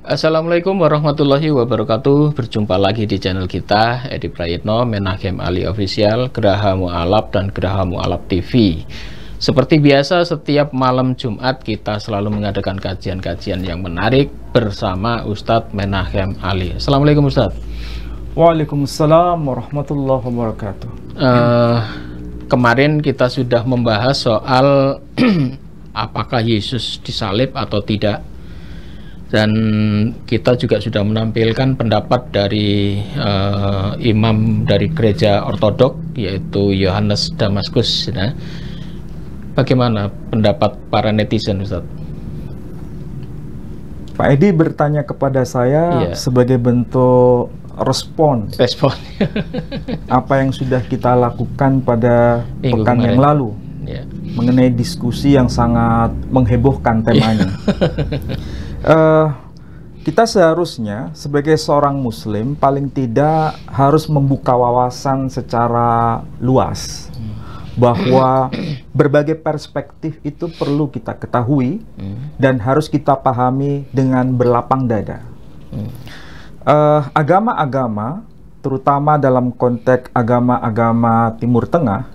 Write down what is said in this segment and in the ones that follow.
Assalamualaikum warahmatullahi wabarakatuh. Berjumpa lagi di channel kita, Edi Prayitno, Menachem Ali Official, Geraha Mu'alaf dan Geraha Mu'alaf TV. Seperti biasa, setiap malam Jumat kita selalu mengadakan kajian-kajian yang menarik bersama Ustadz Menachem Ali. Assalamualaikum Ustadz. Waalaikumsalam warahmatullahi wabarakatuh. Kemarin kita sudah membahas soal apakah Yesus disalib atau tidak. Dan kita juga sudah menampilkan pendapat dari imam dari gereja ortodok, yaitu Yohanes Damaskus. Nah, bagaimana pendapat para netizen, Ustaz? Pak Edi bertanya kepada saya sebagai bentuk respon apa yang sudah kita lakukan pada pekan yang lalu mengenai diskusi yang sangat menghebohkan temanya. Kita seharusnya sebagai seorang muslim paling tidak harus membuka wawasan secara luas bahwa berbagai perspektif itu perlu kita ketahui dan harus kita pahami dengan berlapang dada. Agama-agama, terutama dalam konteks agama-agama Timur Tengah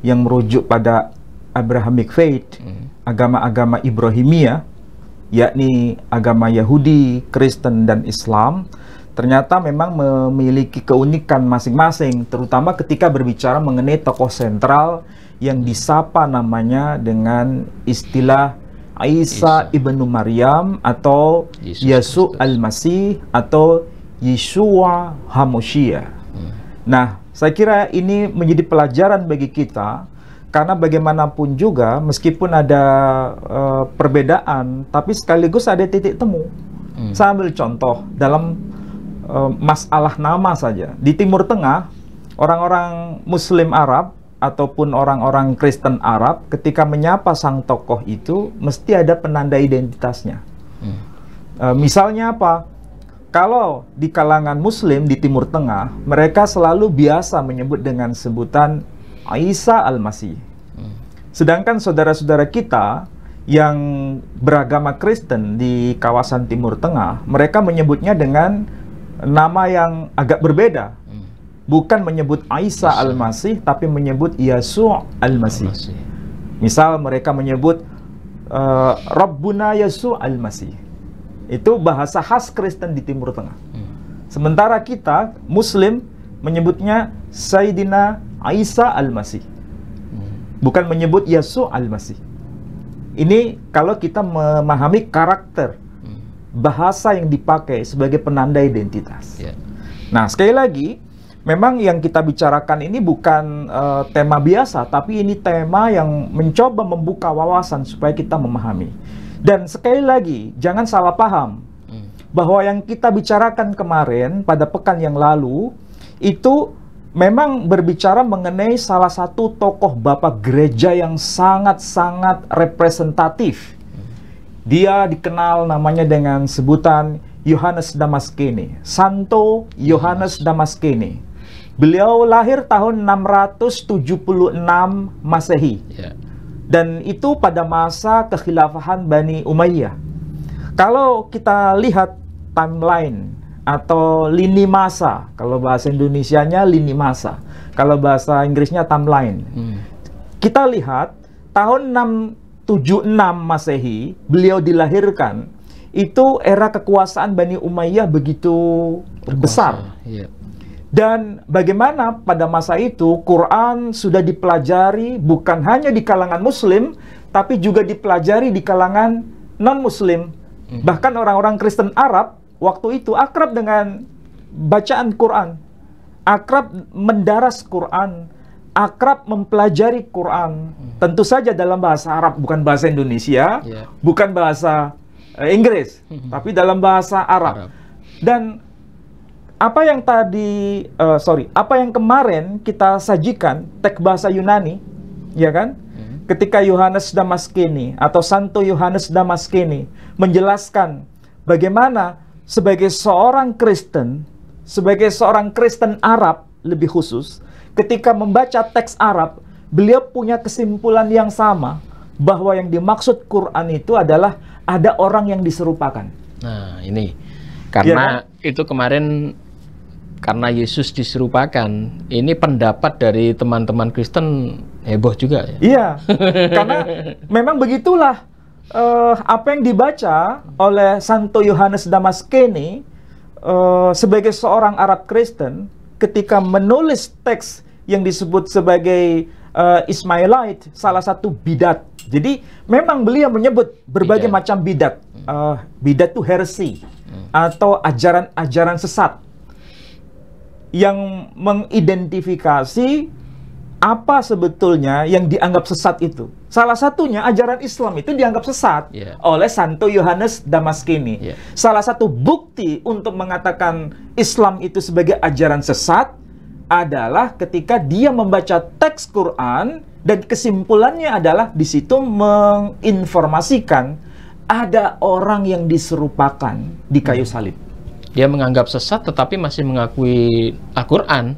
yang merujuk pada Abrahamic Faith, agama-agama Ibrahimiyah, yakni agama Yahudi, Kristen, dan Islam, ternyata memang memiliki keunikan masing-masing, terutama ketika berbicara mengenai tokoh sentral yang disapa namanya dengan istilah Isa ibnu Maryam atau Yesus al-Masih atau Yeshua HaMashiach. Nah, saya kira ini menjadi pelajaran bagi kita. Karena bagaimanapun juga, meskipun ada perbedaan, tapi sekaligus ada titik temu. Saya ambil contoh dalam masalah nama saja. Di Timur Tengah, orang-orang Muslim Arab ataupun orang-orang Kristen Arab, ketika menyapa sang tokoh itu, mesti ada penanda identitasnya. Misalnya apa? Kalau di kalangan Muslim di Timur Tengah, mereka selalu biasa menyebut dengan sebutan Isa al-Masih. Sedangkan saudara-saudara kita yang beragama Kristen di kawasan Timur Tengah, mereka menyebutnya dengan nama yang agak berbeda. Bukan menyebut Isa al-Masih, tapi menyebut Yesus al-Masih. Misal mereka menyebut Rabbuna Yesus al-Masih. Itu bahasa khas Kristen di Timur Tengah. Sementara kita, Muslim, menyebutnya Sayyidina Isa al-Masih, bukan menyebut Yesus al-Masih. Ini kalau kita memahami karakter bahasa yang dipakai sebagai penanda identitas. Nah, sekali lagi, memang yang kita bicarakan ini bukan tema biasa, tapi ini tema yang mencoba membuka wawasan supaya kita memahami. Dan sekali lagi, jangan salah paham bahwa yang kita bicarakan kemarin pada pekan yang lalu itu memang berbicara mengenai salah satu tokoh bapak gereja yang sangat-sangat representatif. Dia dikenal namanya dengan sebutan Yohanes Damaskene, Santo Yohanes Damaskene. Beliau lahir tahun 676 Masehi. Dan itu pada masa kekhilafahan Bani Umayyah. Kalau kita lihat timeline atau lini masa, kalau bahasa Indonesianya lini masa, kalau bahasa Inggrisnya timeline. Kita lihat tahun 676 Masehi beliau dilahirkan, itu era kekuasaan Bani Umayyah begitu besar. Dan bagaimana pada masa itu Quran sudah dipelajari bukan hanya di kalangan Muslim, tapi juga dipelajari di kalangan non-Muslim. Bahkan orang-orang Kristen Arab waktu itu akrab dengan bacaan Quran, akrab mendaras Quran, akrab mempelajari Quran. Tentu saja dalam bahasa Arab, bukan bahasa Indonesia, bukan bahasa Inggris, tapi dalam bahasa Arab. Dan apa yang apa yang kemarin kita sajikan, teks bahasa Yunani, ya kan? Ketika Yohanes Damaskene atau Santo Yohanes Damaskene menjelaskan bagaimana sebagai seorang Kristen, sebagai seorang Kristen Arab lebih khusus, ketika membaca teks Arab, beliau punya kesimpulan yang sama, bahwa yang dimaksud Quran itu adalah ada orang yang diserupakan. Nah, ini Karena itu kemarin, karena Yesus diserupakan, ini pendapat dari teman-teman Kristen heboh juga ya. Iya, karena memang begitulah apa yang dibaca oleh Santo Yohanes Damaskene sebagai seorang Arab Kristen ketika menulis teks yang disebut sebagai Ismailite, salah satu bidat. Jadi memang beliau menyebut berbagai macam bidat. Bidat itu heresi atau ajaran-ajaran sesat yang mengidentifikasi apa sebetulnya yang dianggap sesat itu. Salah satunya ajaran Islam itu dianggap sesat oleh Santo Yohanes Damaskene. Salah satu bukti untuk mengatakan Islam itu sebagai ajaran sesat adalah ketika dia membaca teks Quran dan kesimpulannya adalah di situ menginformasikan ada orang yang diserupakan di kayu salib. Dia menganggap sesat tetapi masih mengakui Al-Quran.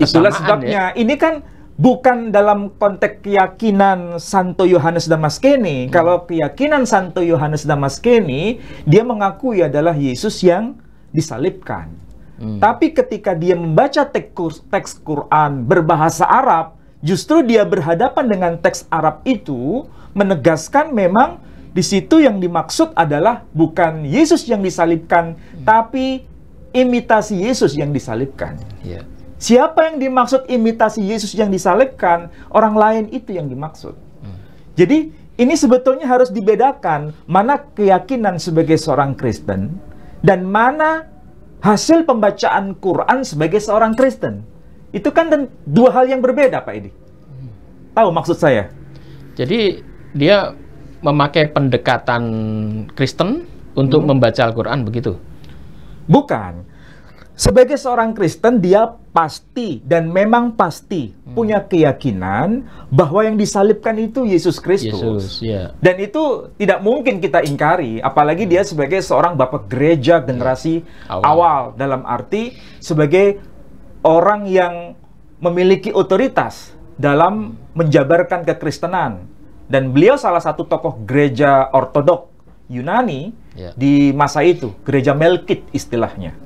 Itulah sebabnya ini kan bukan dalam konteks keyakinan Santo Yohanes Damaskene. Kalau keyakinan Santo Yohanes Damaskene, dia mengakui adalah Yesus yang disalibkan. Tapi ketika dia membaca teks Quran berbahasa Arab, justru dia berhadapan dengan teks Arab itu menegaskan memang di situ yang dimaksud adalah bukan Yesus yang disalibkan, tapi imitasi Yesus yang disalibkan. Siapa yang dimaksud imitasi Yesus yang disalibkan? Orang lain itu yang dimaksud. Jadi ini sebetulnya harus dibedakan mana keyakinan sebagai seorang Kristen dan mana hasil pembacaan Quran sebagai seorang Kristen. Itu kan dua hal yang berbeda, Pak Edi. Tahu maksud saya? Jadi dia memakai pendekatan Kristen untuk membaca Al-Quran, begitu? Bukan. Sebagai seorang Kristen, dia pasti dan memang pasti punya keyakinan bahwa yang disalibkan itu Yesus Kristus. Dan itu tidak mungkin kita ingkari, apalagi dia sebagai seorang bapak gereja generasi awal, dalam arti sebagai orang yang memiliki otoritas dalam menjabarkan kekristenan. Dan beliau salah satu tokoh gereja ortodok Yunani di masa itu, gereja Melkit istilahnya.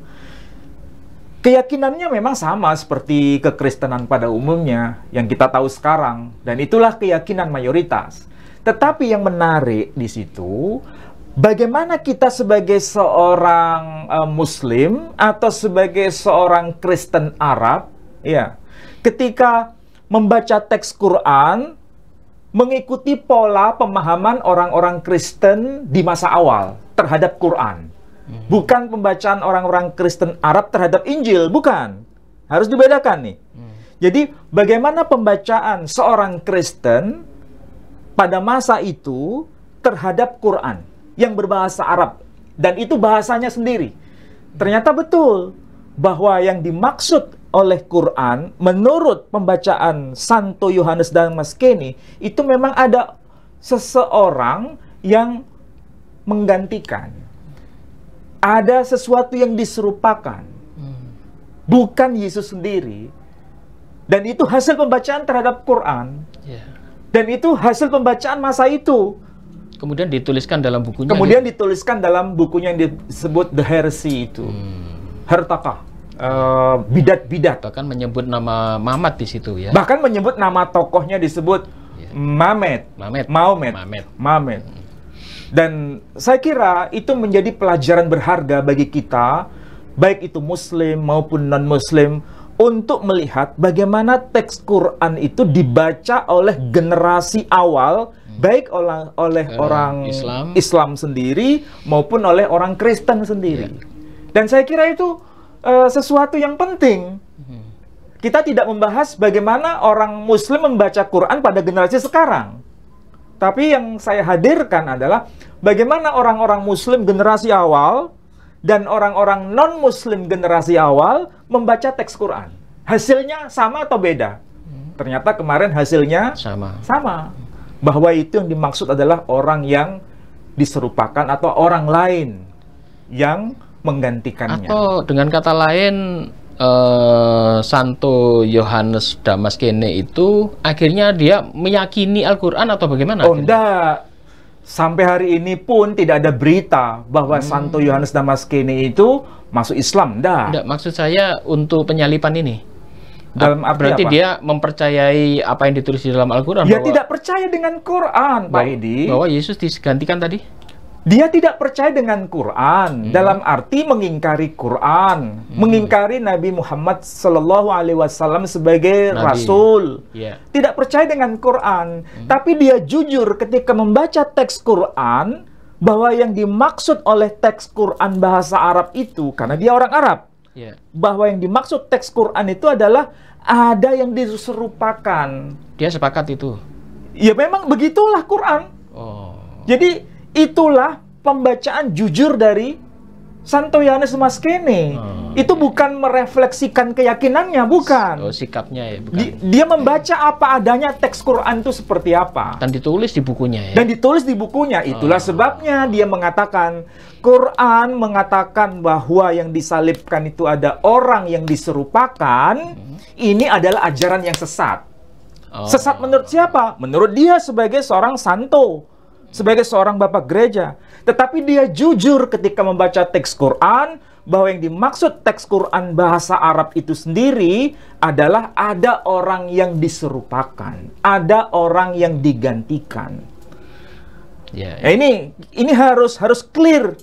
Keyakinannya memang sama seperti kekristenan pada umumnya yang kita tahu sekarang, dan itulah keyakinan mayoritas. Tetapi yang menarik di situ, bagaimana kita sebagai seorang Muslim atau sebagai seorang Kristen Arab, ketika membaca teks Quran, mengikuti pola pemahaman orang-orang Kristen di masa awal terhadap Quran. Bukan pembacaan orang-orang Kristen Arab terhadap Injil, bukan. Harus dibedakan nih. Jadi bagaimana pembacaan seorang Kristen pada masa itu terhadap Quran yang berbahasa Arab, dan itu bahasanya sendiri. Ternyata betul bahwa yang dimaksud oleh Quran menurut pembacaan Santo Yohanes Damaskene itu memang ada seseorang yang menggantikan. Ada sesuatu yang diserupakan, bukan Yesus sendiri. Dan itu hasil pembacaan terhadap Quran. Dan itu hasil pembacaan masa itu. Kemudian dituliskan dalam bukunya. Kemudian dituliskan dalam bukunya yang disebut The Heresy itu. Hertakah, bidat-bidat. Bahkan menyebut nama Mamat di situ ya. Bahkan menyebut nama tokohnya disebut Mamet. Dan saya kira itu menjadi pelajaran berharga bagi kita, baik itu Muslim maupun non-Muslim, untuk melihat bagaimana teks Quran itu dibaca oleh generasi awal, baik oleh orang Islam sendiri maupun oleh orang Kristen sendiri. Dan saya kira itu sesuatu yang penting. Kita tidak membahas bagaimana orang Muslim membaca Quran pada generasi sekarang. Tapi yang saya hadirkan adalah bagaimana orang-orang Muslim generasi awal dan orang-orang non-Muslim generasi awal membaca teks Quran. Hasilnya sama atau beda? Ternyata kemarin hasilnya sama. Bahwa itu yang dimaksud adalah orang yang diserupakan atau orang lain yang menggantikannya. Atau dengan kata lain, Santo Yohanes Damaskene itu akhirnya dia meyakini Al-Quran atau bagaimana? Oh, enggak. Sampai hari ini pun tidak ada berita bahwa Santo Yohanes Damaskene itu masuk Islam. Enggak, maksud saya untuk penyalipan ini. Dalam arti berarti apa? dia mempercayai apa yang ditulis di dalam Al-Quran. Dia tidak percaya dengan Quran, Pak Edi. Bahwa Yesus digantikan tadi? Dia tidak percaya dengan Quran, dalam arti mengingkari Quran, mengingkari Nabi Muhammad Sallallahu Alaihi Wasallam sebagai Rasul. Tidak percaya dengan Quran, tapi dia jujur ketika membaca teks Quran bahwa yang dimaksud oleh teks Quran bahasa Arab itu, karena dia orang Arab, bahwa yang dimaksud teks Quran itu adalah ada yang diserupakan. Dia sepakat itu? Ya memang begitulah Quran. Jadi itulah pembacaan jujur dari Santo Yohanes Damaskene. Itu bukan merefleksikan keyakinannya, bukan. Sikapnya ya, bukan. Dia membaca apa adanya teks Quran itu seperti apa. Dan ditulis di bukunya ya. Dan ditulis di bukunya. Itulah sebabnya dia mengatakan, Quran mengatakan bahwa yang disalibkan itu ada orang yang diserupakan. Ini adalah ajaran yang sesat. Sesat menurut siapa? Menurut dia sebagai seorang santo, sebagai seorang bapak gereja. Tetapi dia jujur ketika membaca teks Quran bahwa yang dimaksud teks Quran bahasa Arab itu sendiri adalah ada orang yang diserupakan, ada orang yang digantikan. Nah, ini harus clear,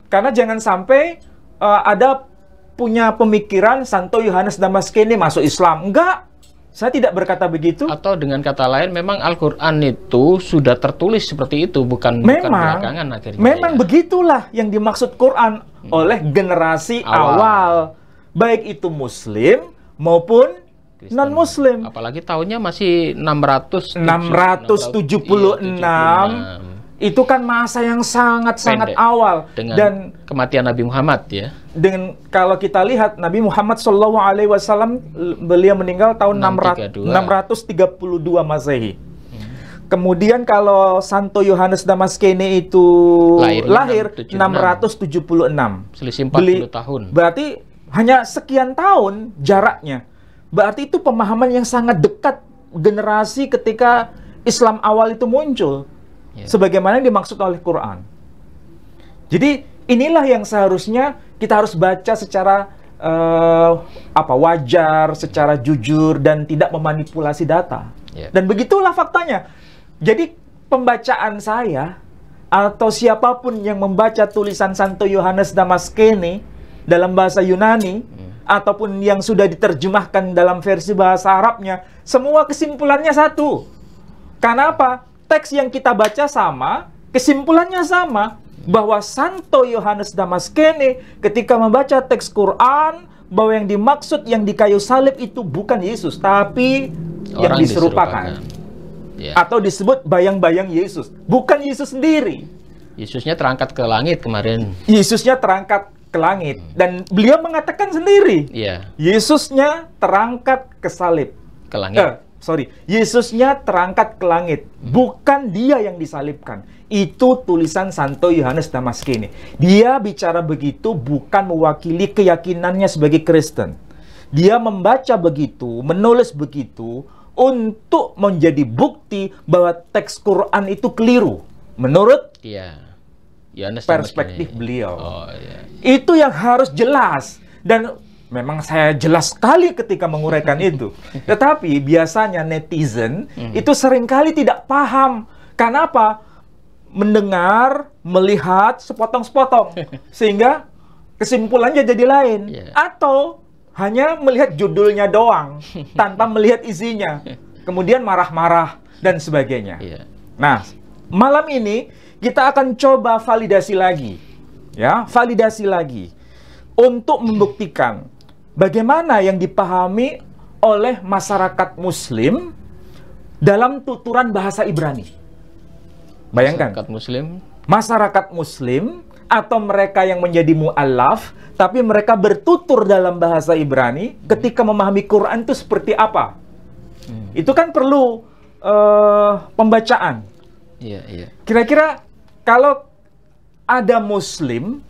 karena jangan sampai ada punya pemikiran Santo Yohanes Damaskene masuk Islam. Enggak. Saya tidak berkata begitu. Atau dengan kata lain, memang Al-Quran itu sudah tertulis seperti itu, bukan belakangan akhirnya. Memang begitulah yang dimaksud Quran oleh generasi awal. Baik itu Muslim maupun non-Muslim. Apalagi tahunnya masih 676. Itu kan masa yang sangat-sangat awal. Dan kematian Nabi Muhammad ya. Dengan kalau kita lihat Nabi Muhammad SAW, beliau meninggal tahun 632 Masehi. Kemudian kalau Santo Yohanes Damaskene itu lahir 676. Selisih 40 tahun. Berarti hanya sekian tahun jaraknya. Berarti itu pemahaman yang sangat dekat generasi ketika Islam awal itu muncul. Sebagaimana yang dimaksud oleh Quran. Jadi inilah yang seharusnya kita harus baca secara wajar, secara jujur, dan tidak memanipulasi data. Dan begitulah faktanya. Jadi pembacaan saya atau siapapun yang membaca tulisan Santo Yohanes Damaskene dalam bahasa Yunani ataupun yang sudah diterjemahkan dalam versi bahasa Arabnya, semua kesimpulannya satu. Karena apa? Teks yang kita baca sama, kesimpulannya sama, bahwa Santo Yohanes Damaskene ketika membaca teks Quran, bahwa yang dimaksud yang di kayu salib itu bukan Yesus, tapi yang diserupakan. Atau disebut bayang-bayang Yesus, bukan Yesus sendiri. Yesusnya terangkat ke langit kemarin. Yesusnya terangkat ke langit, dan beliau mengatakan sendiri, Yesusnya terangkat ke salib, ke langit. Yesusnya terangkat ke langit, bukan dia yang disalibkan. Itu tulisan Santo Yohanes Damaskene. Dia bicara begitu bukan mewakili keyakinannya sebagai Kristen. Dia membaca begitu, menulis begitu untuk menjadi bukti bahwa teks Quran itu keliru menurut perspektif beliau. Itu yang harus jelas, dan memang saya jelas sekali ketika menguraikan itu. Tetapi biasanya netizen itu seringkali tidak paham. Karena apa? Mendengar, melihat sepotong-sepotong, sehingga kesimpulannya jadi lain. Atau hanya melihat judulnya doang, tanpa melihat isinya. Kemudian marah-marah dan sebagainya. Nah, malam ini kita akan coba validasi lagi. Validasi lagi. Untuk membuktikan bagaimana yang dipahami oleh masyarakat Muslim dalam tuturan bahasa Ibrani. Bayangkan, masyarakat Muslim atau mereka yang menjadi mu'allaf, tapi mereka bertutur dalam bahasa Ibrani ketika memahami Quran itu seperti apa. Itu kan perlu pembacaan. Kira-kira kalau ada Muslim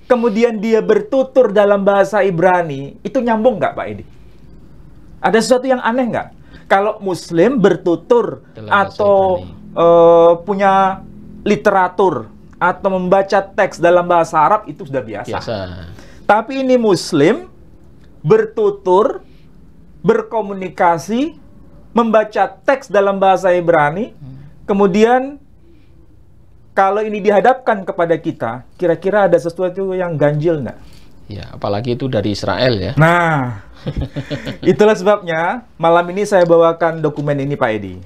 kemudian dia bertutur dalam bahasa Ibrani, itu nyambung nggak, Pak Edi? Ada sesuatu yang aneh nggak? Kalau Muslim bertutur atau punya literatur atau membaca teks dalam bahasa Arab itu sudah biasa. Tapi ini Muslim bertutur, berkomunikasi, membaca teks dalam bahasa Ibrani, kemudian kalau ini dihadapkan kepada kita, kira-kira ada sesuatu yang ganjil nggak? Ya, apalagi itu dari Israel ya. Nah, itulah sebabnya malam ini saya bawakan dokumen ini Pak Edi.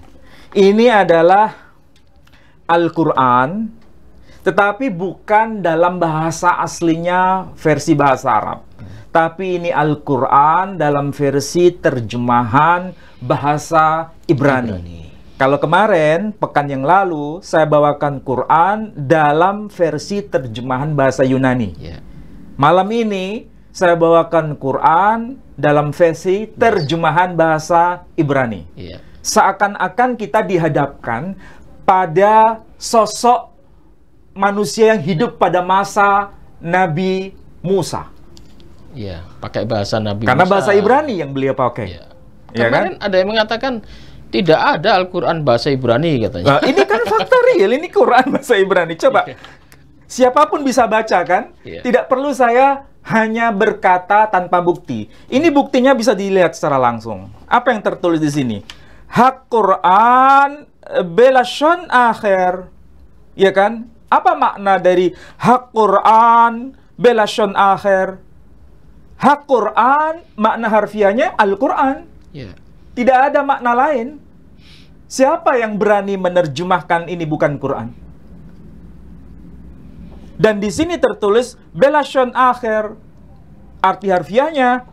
Ini adalah Al-Quran, tetapi bukan dalam bahasa aslinya versi bahasa Arab. Tapi ini Al-Quran dalam versi terjemahan bahasa Ibrani. Kalau kemarin, pekan yang lalu, saya bawakan Quran dalam versi terjemahan bahasa Yunani. Malam ini, saya bawakan Quran dalam versi terjemahan bahasa Ibrani. Seakan-akan kita dihadapkan pada sosok manusia yang hidup pada masa Nabi Musa. Iya, pakai bahasa Nabi Karena Musa. bahasa Ibrani yang beliau pakai. Ya kemarin kan? ada yang mengatakan tidak ada Al-Quran bahasa Ibrani katanya. Nah, ini kan fakta real, ini Quran bahasa Ibrani. Coba, siapapun bisa baca kan? Tidak perlu saya hanya berkata tanpa bukti. Ini buktinya bisa dilihat secara langsung. Apa yang tertulis di sini? Hak Quran belashon akhir. Ya kan? Apa makna dari hak Quran belashon akhir? Hak Quran, makna harfiahnya Al-Quran. Tidak ada makna lain. Siapa yang berani menerjemahkan ini bukan Quran? Dan di sini tertulis belashon akhir. Arti harfiahnya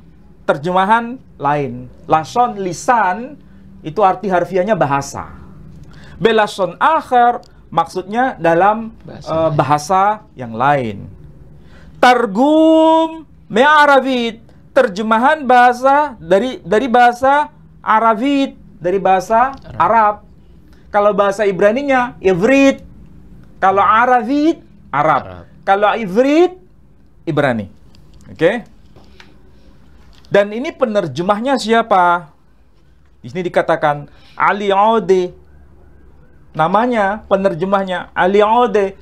terjemahan lain. Lashon, lisan, itu arti harfiahnya bahasa. Belashon akhir maksudnya dalam bahasa yang lain. Targum Arabit, terjemahan bahasa dari bahasa Arabit, dari bahasa Arab. Kalau bahasa Ibraninya Ivrit, kalau Arabit Arab. Kalau Ivrit Ibrani. Oke? Dan ini penerjemahnya siapa? Di sini dikatakan Ali Ode. Namanya penerjemahnya Ali Ode.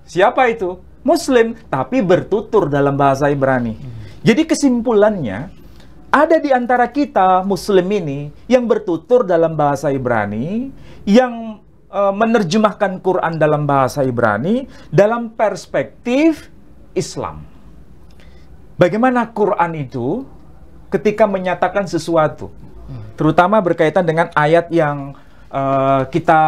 Siapa itu? Muslim, tapi bertutur dalam bahasa Ibrani. Jadi kesimpulannya, ada di antara kita Muslim ini yang bertutur dalam bahasa Ibrani, yang menerjemahkan Quran dalam bahasa Ibrani dalam perspektif Islam. Bagaimana Quran itu ketika menyatakan sesuatu, terutama berkaitan dengan ayat yang kita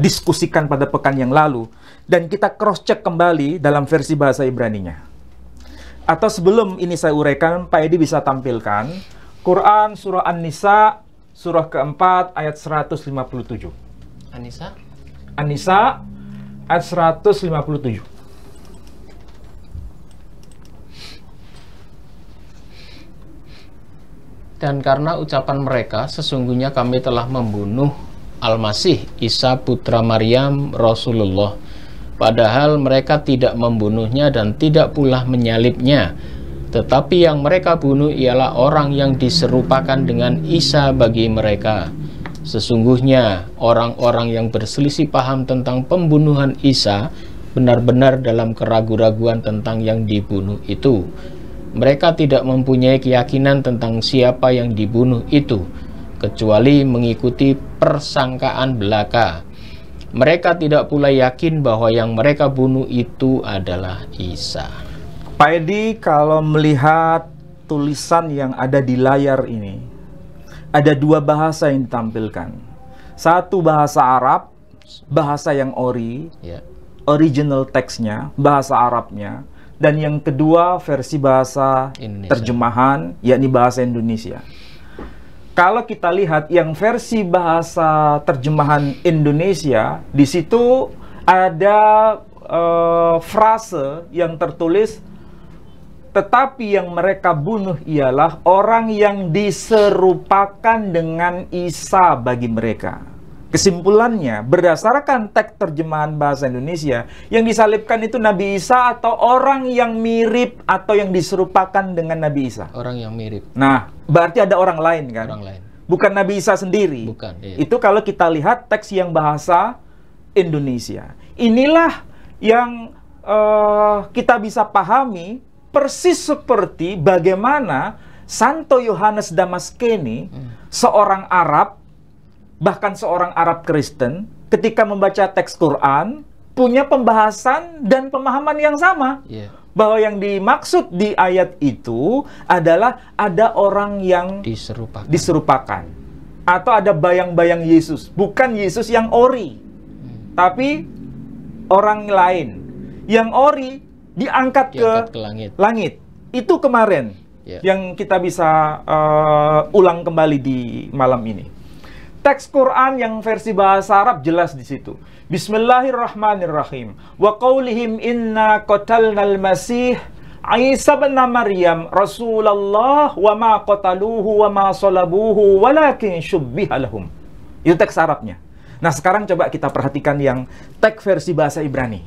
diskusikan pada pekan yang lalu, dan kita cross-check kembali dalam versi bahasa Ibraninya. Atau sebelum ini saya uraikan, Pak Edi bisa tampilkan Quran surah An-Nisa surah keempat ayat 157. An-Nisa? An-Nisa ayat 157. Dan karena ucapan mereka, sesungguhnya kami telah membunuh Al-Masih, Isa putra Maryam, Rasulullah. Padahal mereka tidak membunuhnya dan tidak pula menyalibnya. Tetapi yang mereka bunuh ialah orang yang diserupakan dengan Isa bagi mereka. Sesungguhnya orang-orang yang berselisih paham tentang pembunuhan Isa benar-benar dalam keraguan-raguan tentang yang dibunuh itu. Mereka tidak mempunyai keyakinan tentang siapa yang dibunuh itu, kecuali mengikuti persangkaan belaka. Mereka tidak pula yakin bahwa yang mereka bunuh itu adalah Isa. Pak Edi, kalau melihat tulisan yang ada di layar ini, ada dua bahasa yang ditampilkan. Satu bahasa Arab, bahasa yang original teksnya, bahasa Arabnya. Dan yang kedua versi bahasa Indonesia. Terjemahan, yakni bahasa Indonesia. Kalau kita lihat yang versi bahasa terjemahan Indonesia, di situ ada frase yang tertulis, tetapi yang mereka bunuh ialah orang yang diserupakan dengan Isa bagi mereka. Kesimpulannya, berdasarkan teks terjemahan bahasa Indonesia, yang disalibkan itu Nabi Isa atau orang yang mirip atau yang diserupakan dengan Nabi Isa? Orang yang mirip. Nah, berarti ada orang lain kan? Orang lain. Bukan Nabi Isa sendiri. Bukan, iya. Itu kalau kita lihat teks yang bahasa Indonesia. Inilah yang kita bisa pahami persis seperti bagaimana Santo Yohanes Damaskene, seorang Arab, bahkan seorang Arab Kristen, ketika membaca teks Quran, punya pembahasan dan pemahaman yang sama. Bahwa yang dimaksud di ayat itu adalah ada orang yang diserupakan. Atau ada bayang-bayang Yesus. Bukan Yesus yang ori, tapi orang lain. Yang ori diangkat ke langit. Itu kemarin yang kita bisa ulang kembali di malam ini. Teks Quran yang versi bahasa Arab jelas di situ. Bismillahirrahmanirrahim. Wa qaulihim inna qatalnal masih Isa bin Maryam Rasulullah wa ma qataluhu wa ma salabuhu walakin syubbiha lahum. Itu teks Arabnya. Nah, sekarang coba kita perhatikan yang teks versi bahasa Ibrani.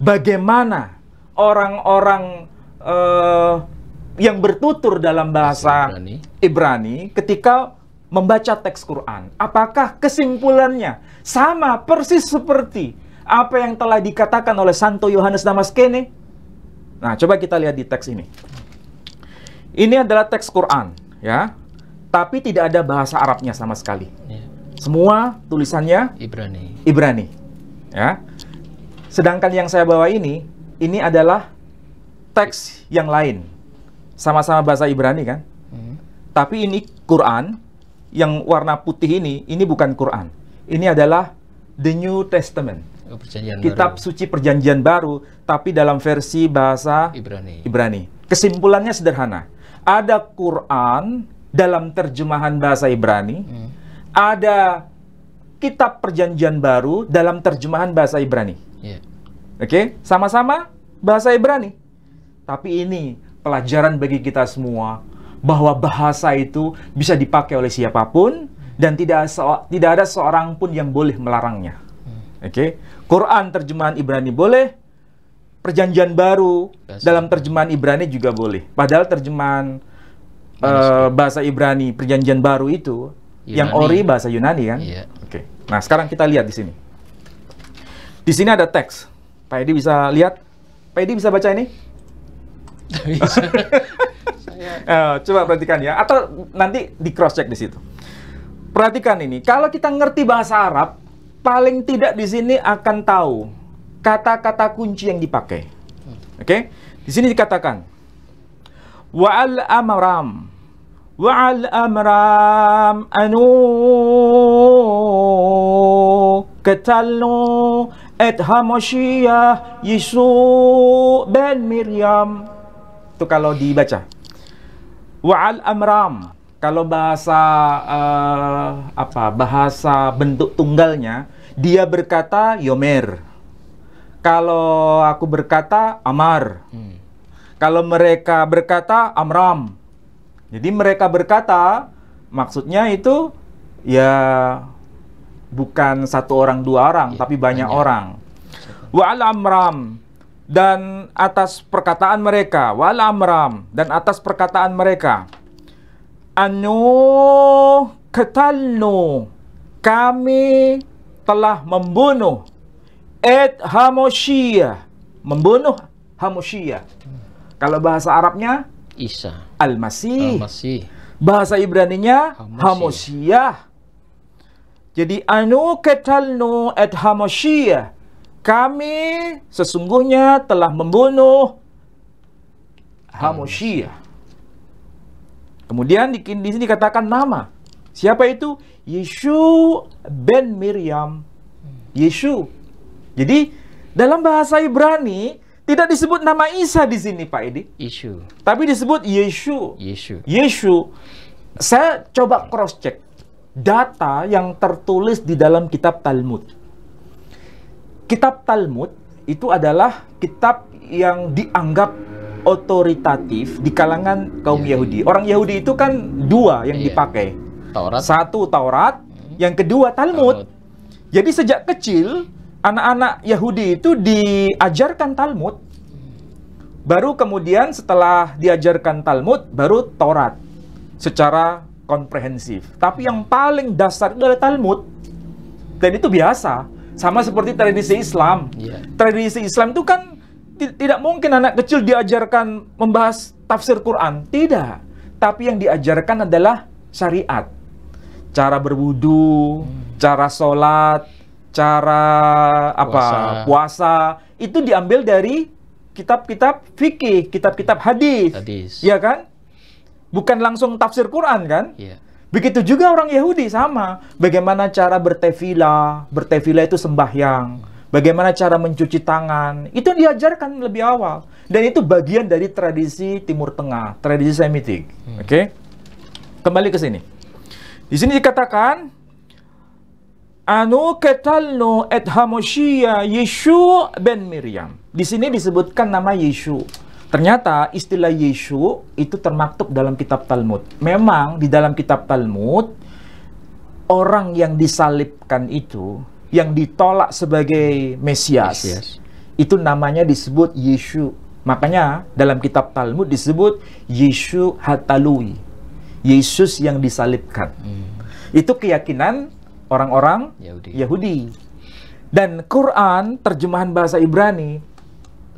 Bagaimana orang-orang yang bertutur dalam bahasa Ibrani ketika membaca teks Quran. Apakah kesimpulannya sama persis seperti apa yang telah dikatakan oleh Santo Yohanes Damaskene? Nah, coba kita lihat di teks ini. Ini adalah teks Quran, ya. Tapi tidak ada bahasa Arabnya sama sekali. Semua tulisannya Ibrani. Ya. Sedangkan yang saya bawa ini adalah teks yang lain. Sama-sama bahasa Ibrani kan? Tapi ini Quran. Yang warna putih ini bukan Quran. Ini adalah The New Testament. Kitab suci perjanjian baru, tapi dalam versi bahasa Ibrani. Kesimpulannya sederhana. Ada Quran dalam terjemahan bahasa Ibrani, ada kitab perjanjian baru dalam terjemahan bahasa Ibrani. Oke, sama-sama bahasa Ibrani. Tapi ini pelajaran bagi kita semua, bahwa bahasa itu bisa dipakai oleh siapapun dan tidak ada seorang pun yang boleh melarangnya. Oke, Quran terjemahan Ibrani boleh, perjanjian baru dalam terjemahan Ibrani juga boleh. Padahal terjemahan bahasa Ibrani perjanjian baru itu yang ori bahasa Yunani kan? Oke. Nah, sekarang kita lihat di sini. Di sini ada teks. Pak Edi bisa lihat? Pak Edi bisa baca ini? Bisa. Coba perhatikan ya, atau nanti di cross check di situ. Perhatikan ini, kalau kita ngerti bahasa Arab, paling tidak di sini akan tahu kata-kata kunci yang dipakai. Oke? Di sini dikatakan wa'al amram anu qatalnu Hamoshiyah Yesu ben Miriam. Itu kalau dibaca. Wa'al amram, kalau bahasa bahasa bentuk tunggalnya, dia berkata Yomer. Kalau aku berkata Amar. Kalau mereka berkata Amram. Jadi mereka berkata, maksudnya itu ya bukan satu orang dua orang, tapi banyak orang. Wa'al amram, dan atas perkataan mereka, wal amram, dan atas perkataan mereka, anu qatalnu, kami telah membunuh Hamoshiyah, membunuh Hamoshiyah. Kalau bahasa Arabnya Isa Al-Masih. Bahasa Ibraninya Hamoshiyah. Jadi anu qatalnu Hamoshiyah, kami sesungguhnya telah membunuh Hamoshiyah. Kemudian di sini dikatakan nama. Siapa itu? Yesu ben Miriam. Yesu. Jadi dalam bahasa Ibrani tidak disebut nama Isa di sini, Pak Edi. Yesu. Tapi disebut Yesu. Yesu. Saya coba cross check data yang tertulis di dalam kitab Talmud. Kitab Talmud itu adalah kitab yang dianggap otoritatif di kalangan kaum Yahudi. Orang Yahudi itu kan dua yang dipakai. Taurat. Satu Taurat, yang kedua Talmud. Jadi sejak kecil anak-anak Yahudi itu diajarkan Talmud. Baru kemudian setelah diajarkan Talmud, baru Taurat secara komprehensif. Tapi yang paling dasar adalah Talmud. Dan itu biasa. Sama seperti tradisi Islam. Tradisi Islam itu kan tidak mungkin anak kecil diajarkan membahas tafsir Quran. Tidak. Tapi yang diajarkan adalah syariat. Cara berwudu, cara sholat, cara puasa. Itu diambil dari kitab-kitab fikih, kitab-kitab hadis. Ya kan? Bukan langsung tafsir Quran kan? Begitu juga orang Yahudi sama. Bagaimana cara bertefilah? Bertefilah itu sembahyang. Bagaimana cara mencuci tangan? Itu diajarkan lebih awal. Dan itu bagian dari tradisi Timur Tengah, tradisi Semitik. Oke? Kembali ke sini. Di sini dikatakan Anu ketalno et Hamoshia Yeshu ben Miriam. Di sini disebutkan nama Yeshu. Ternyata istilah Yeshu itu termaktub dalam kitab Talmud. Memang di dalam kitab Talmud, orang yang disalibkan itu, yang ditolak sebagai Mesias, itu namanya disebut Yeshu. Makanya dalam kitab Talmud disebut Yeshu Hatalui. Yesus yang disalibkan. Itu keyakinan orang-orang Yahudi. Dan Quran, terjemahan bahasa Ibrani,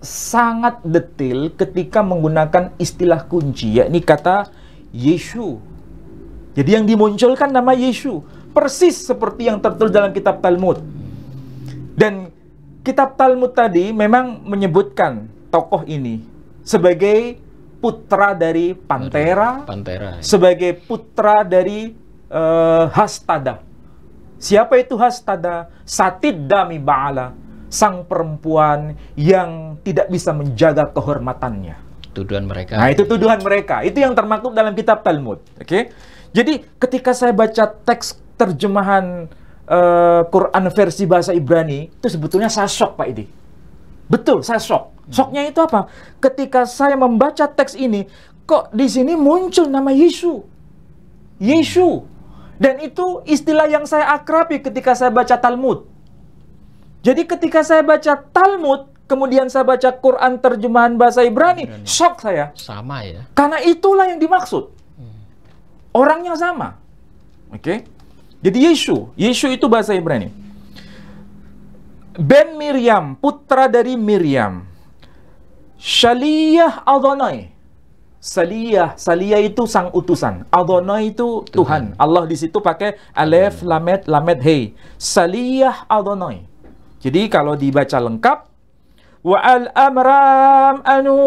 sangat detail ketika menggunakan istilah kunci, yakni kata Yeshu. Jadi yang dimunculkan nama Yeshu, persis seperti yang tertulis dalam kitab Talmud. Dan kitab Talmud tadi memang menyebutkan tokoh ini sebagai putra dari Pantera, sebagai putra dari Hastada. Siapa itu Hastada? Satid Dami Ba'ala, sang perempuan yang tidak bisa menjaga kehormatannya. Tuduhan mereka. Nah, itu tuduhan mereka. Itu yang termaktub dalam kitab Talmud. Oke? Jadi, ketika saya baca teks terjemahan Quran versi bahasa Ibrani, itu sebetulnya saya shock, Pak Idi. Betul, saya shock. Shocknya itu apa? Ketika saya membaca teks ini, kok di sini muncul nama Yesus. Yeshu. Dan itu istilah yang saya akrabi ketika saya baca Talmud. Jadi ketika saya baca Talmud, kemudian saya baca Quran terjemahan bahasa Ibrani, shock saya. Sama ya. Karena itulah yang dimaksud. Orangnya sama. Oke? Jadi Yeshu itu bahasa Ibrani. Ben Miriam, putra dari Miriam. Shaliyah Adonai. Saliyah itu sang utusan. Adonai itu Tuhan. Allah di situ pakai alif, lamed, hei. Saliyah Adonai. Jadi kalau dibaca lengkap, wa al-amram anu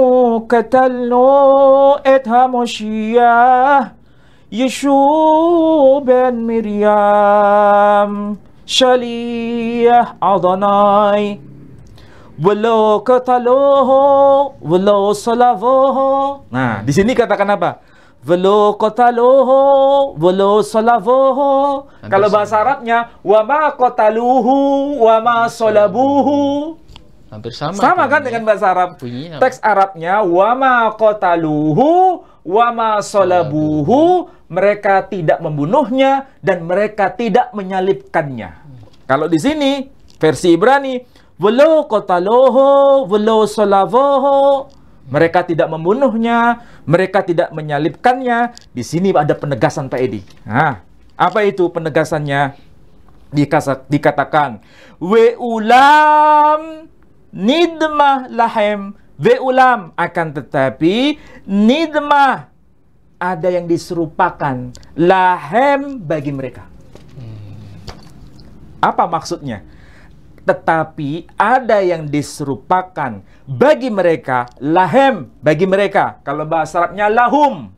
katalno et Hamoshiyah Yeshu ben Miriam Shaliyah Adonai walau qataluhu walau salavuhu. Nah, di sini katakan apa? Walau qataluhu walau salavuhu. Kalau bahasa Arabnya wa ma qataluhu wa ma salabuhu. Hampir sama. Sama kan dengan bahasa Arab. Teks Arabnya wa ma qataluhu wa ma salabuhu. Mereka tidak membunuhnya dan mereka tidak menyalibkannya. Kalau di sini versi Ibrani walau qataluhu walau salavuhu. Mereka tidak membunuhnya, mereka tidak menyalibkannya. Di sini ada penegasan Pak Edi. Nah, apa itu penegasannya? Dikatakan We'ulam nidmah lahem. We'ulam, akan tetapi nidmah, ada yang diserupakan lahem bagi mereka. Apa maksudnya? Tetapi ada yang diserupakan bagi mereka, lahem, bagi mereka. Kalau bahasa Arabnya lahum.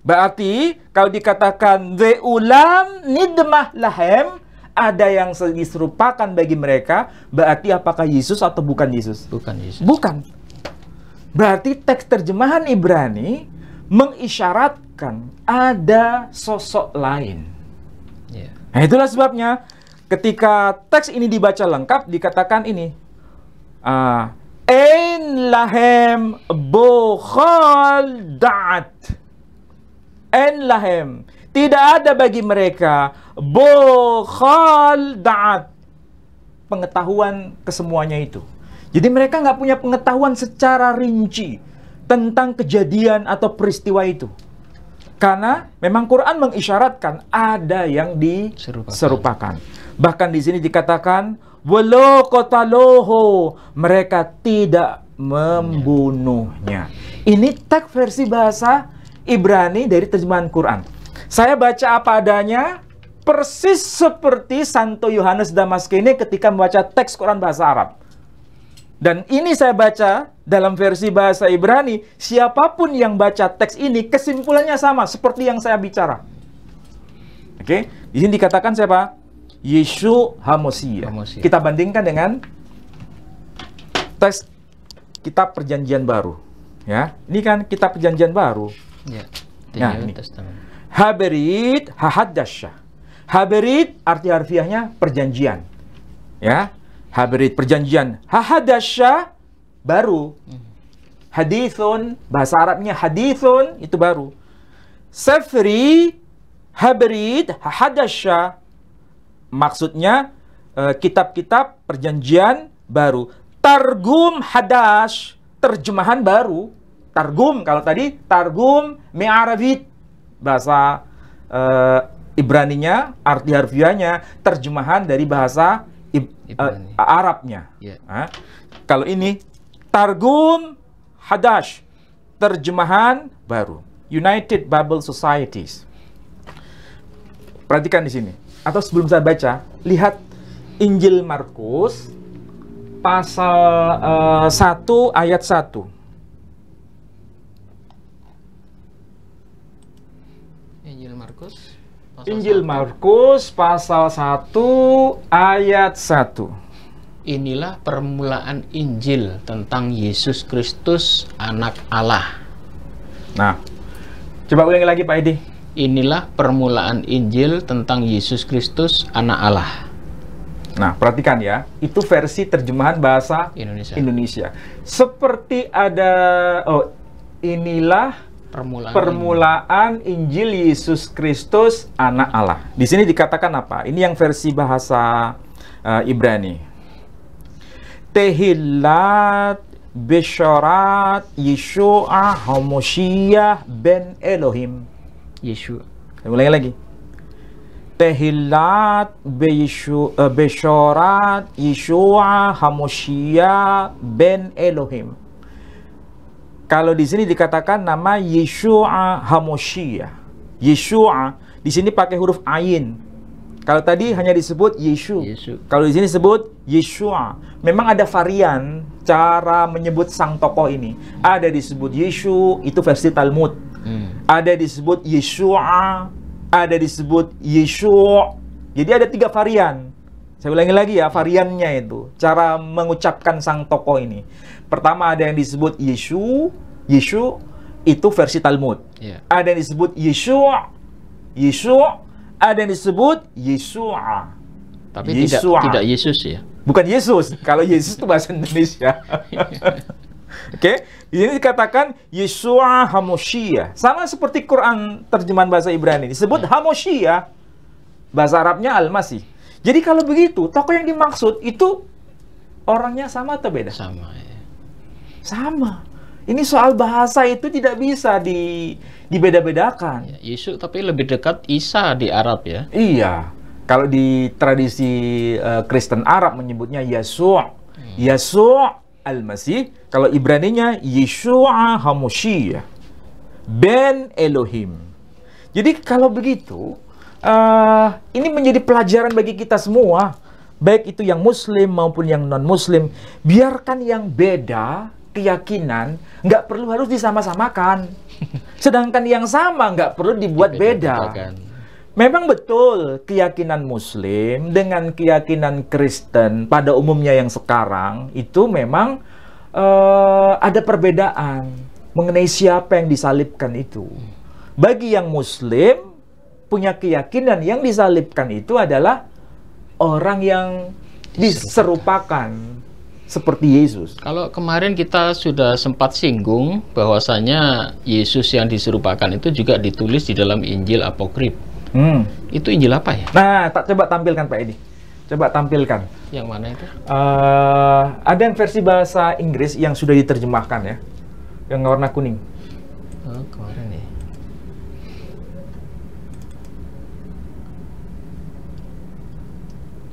Berarti kalau dikatakan ve'ulam nidmah lahem, ada yang diserupakan bagi mereka, berarti apakah Yesus atau bukan Yesus? Bukan Yesus. Bukan. Berarti teks terjemahan Ibrani mengisyaratkan ada sosok lain. Nah, itulah sebabnya ketika teks ini dibaca lengkap, dikatakan ini. En lahem bokhal da'at. En lahem. Tidak ada bagi mereka bokhal da'at. Pengetahuan kesemuanya itu. Jadi mereka nggak punya pengetahuan secara rinci tentang kejadian atau peristiwa itu. Karena memang Quran mengisyaratkan ada yang diserupakan. Bahkan di sini dikatakan walau qataluhu, mereka tidak membunuhnya. Ini teks versi bahasa Ibrani dari terjemahan Quran. Saya baca apa adanya, persis seperti Santo Yohanes Damaskene ketika membaca teks Quran bahasa Arab. Dan ini saya baca dalam versi bahasa Ibrani, siapapun yang baca teks ini, kesimpulannya sama seperti yang saya bicara. Oke, di sini dikatakan siapa? Yeshu HaMosia. Kita bandingkan dengan teks Kitab Perjanjian Baru. Ya, ini kan Kitab Perjanjian Baru. Ya, nah, ini. Haberit Hahadasya. Haberit arti harfiahnya perjanjian. Ya. Haberit perjanjian, Hahadasya baru. Hadithun bahasa Arabnya hadithun itu baru. Sefri Haberit Hahadasya maksudnya kitab-kitab perjanjian baru. Targum Hadash terjemahan baru. Targum kalau tadi Targum Me'aravit bahasa Ibraninya arti harfiahnya terjemahan dari bahasa Arabnya. Kalau ini Targum Hadash terjemahan baru. United Bible Societies. Perhatikan di sini. Atau sebelum saya baca, lihat Injil Markus pasal 1 ayat 1. Injil Markus pasal 1 ayat 1. Inilah permulaan Injil tentang Yesus Kristus anak Allah. Nah, coba ulangi lagi Pak Edi. Inilah permulaan Injil tentang Yesus Kristus anak Allah. Nah, perhatikan ya, itu versi terjemahan bahasa Indonesia. Seperti ada inilah permulaan Injil Yesus Kristus anak Allah. Di sini dikatakan apa? Ini yang versi bahasa Ibrani. Tehillat Besharat Yeshua HaMoshiyah ben Elohim. Yeshua. Saya ulangi lagi. Tehillat Besharat Yeshua HaMoshiyah ben Elohim. Kalau di sini dikatakan nama Yeshua HaMoshiyah. Yeshua di sini pakai huruf ain. Kalau tadi hanya disebut Yeshu. Kalau di sini disebut Yeshua. Memang ada varian cara menyebut sang tokoh ini. Ada disebut Yeshu, itu versi Talmud. Ada disebut Yeshua, ada disebut Yeshu. Jadi ada 3 varian. Saya ulangi lagi ya, variannya itu. Cara mengucapkan sang tokoh ini. Pertama ada yang disebut Yeshu, itu versi Talmud. Ada yang disebut Yeshua, ada yang disebut Yeshua. Tapi tidak Yesus ya? Bukan Yesus. Kalau Yesus itu bahasa Indonesia. Oke, di sini dikatakan Yeshua HaMoshiyah. Sama seperti Quran terjemahan bahasa Ibrani disebut HaMoshiyah. Bahasa Arabnya Al-Masih. Jadi kalau begitu, tokoh yang dimaksud itu orangnya sama atau beda? Sama ya. Sama. Ini soal bahasa itu tidak bisa dibeda-bedakan. Ya, Yesus tapi lebih dekat Isa di Arab ya. Iya. Kalau di tradisi Kristen Arab menyebutnya Yeshua. Yeshua Al-Masih. Kalau Ibraninya Yeshua HaMoshiyah ben Elohim. Jadi kalau begitu, ini menjadi pelajaran bagi kita semua, baik itu yang Muslim maupun yang non-Muslim. Biarkan yang beda keyakinan, nggak perlu harus disama-samakan. Sedangkan yang sama nggak perlu dibuat beda. Memang betul keyakinan Muslim dengan keyakinan Kristen pada umumnya yang sekarang itu memang ada perbedaan mengenai siapa yang disalibkan itu. Bagi yang Muslim punya keyakinan yang disalibkan itu adalah orang yang diserupakan seperti Yesus. Kalau kemarin kita sudah sempat singgung bahwasanya Yesus yang diserupakan itu juga ditulis di dalam Injil Apokrif. Itu Injil apa ya? Nah, coba tampilkan Pak Edi. Coba tampilkan. Yang mana itu? Ada yang versi bahasa Inggris yang sudah diterjemahkan ya, yang warna kuning. Oh, kemarin ya.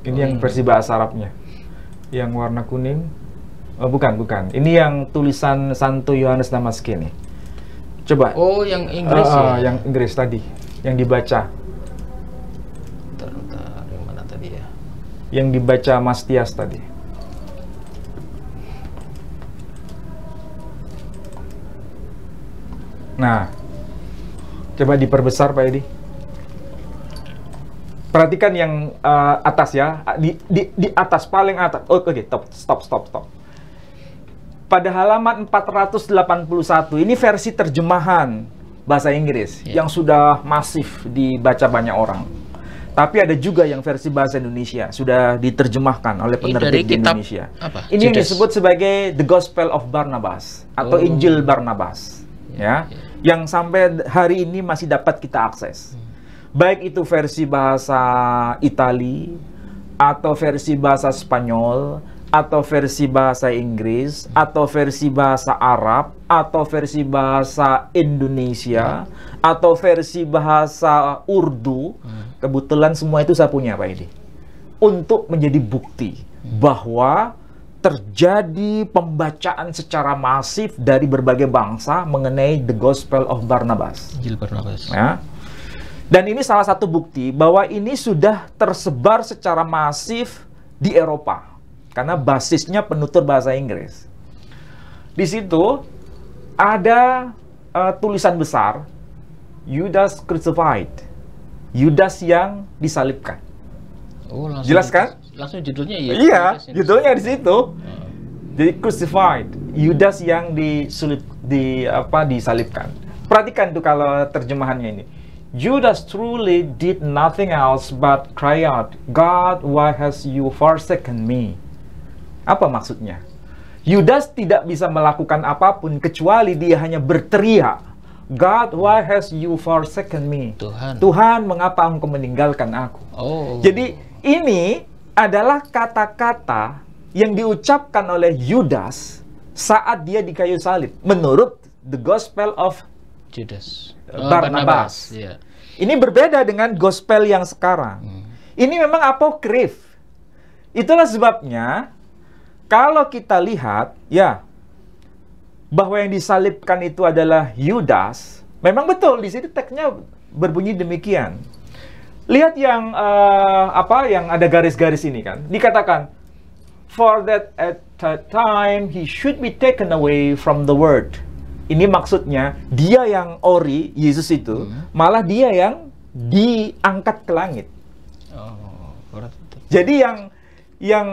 Ini yang versi bahasa Arabnya. Yang warna kuning. Oh, bukan. Ini yang tulisan Santo Yohanes Damaski nih. Coba. Oh, yang Inggris ya? Yang Inggris tadi, yang dibaca. Bentar, yang mana tadi ya? Yang dibaca Mas Tias tadi. Nah, coba diperbesar Pak Edi. Perhatikan yang atas ya, di atas, paling atas. Oke, stop. Pada halaman 481, ini versi terjemahan bahasa Inggris yang sudah masif dibaca banyak orang. Tapi ada juga yang versi bahasa Indonesia sudah diterjemahkan oleh penerbit di Indonesia. Apa? Ini yang disebut sebagai The Gospel of Barnabas atau Injil Barnabas, ya, yang sampai hari ini masih dapat kita akses. Baik itu versi bahasa Itali atau versi bahasa Spanyol, atau versi bahasa Inggris, atau versi bahasa Arab, atau versi bahasa Indonesia, atau versi bahasa Urdu. Kebetulan semua itu saya punya, Pak Edi. Untuk menjadi bukti bahwa terjadi pembacaan secara masif dari berbagai bangsa mengenai The Gospel of Barnabas. Injil Barnabas. Ya. Dan ini salah satu bukti bahwa ini sudah tersebar secara masif di Eropa. Karena basisnya penutur bahasa Inggris. Di situ ada tulisan besar, Judas crucified. Yudas yang disalibkan. Oh, langsung jelas kan? Langsung judulnya ya? Iya, judulnya di situ. Jadi crucified, Yudas yang disalibkan. Perhatikan tuh kalau terjemahannya ini. Judas truly did nothing else but cry out, God, why has you forsaken me? Apa maksudnya? Yudas tidak bisa melakukan apapun kecuali dia hanya berteriak, God, why has you forsaken me? Tuhan, mengapa engkau meninggalkan aku? Jadi ini adalah kata-kata yang diucapkan oleh Yudas saat dia di kayu salib menurut The Gospel of Judas. Barnabas. Yeah. Ini berbeda dengan gospel yang sekarang. Ini memang apokrif. Itulah sebabnya kalau kita lihat ya bahwa yang disalibkan itu adalah Yudas, memang betul di situ teksnya berbunyi demikian. Lihat yang yang ada garis-garis ini kan. Dikatakan for that at that time he should be taken away from the world. Ini maksudnya dia yang ori, Yesus itu, malah dia yang diangkat ke langit. Jadi yang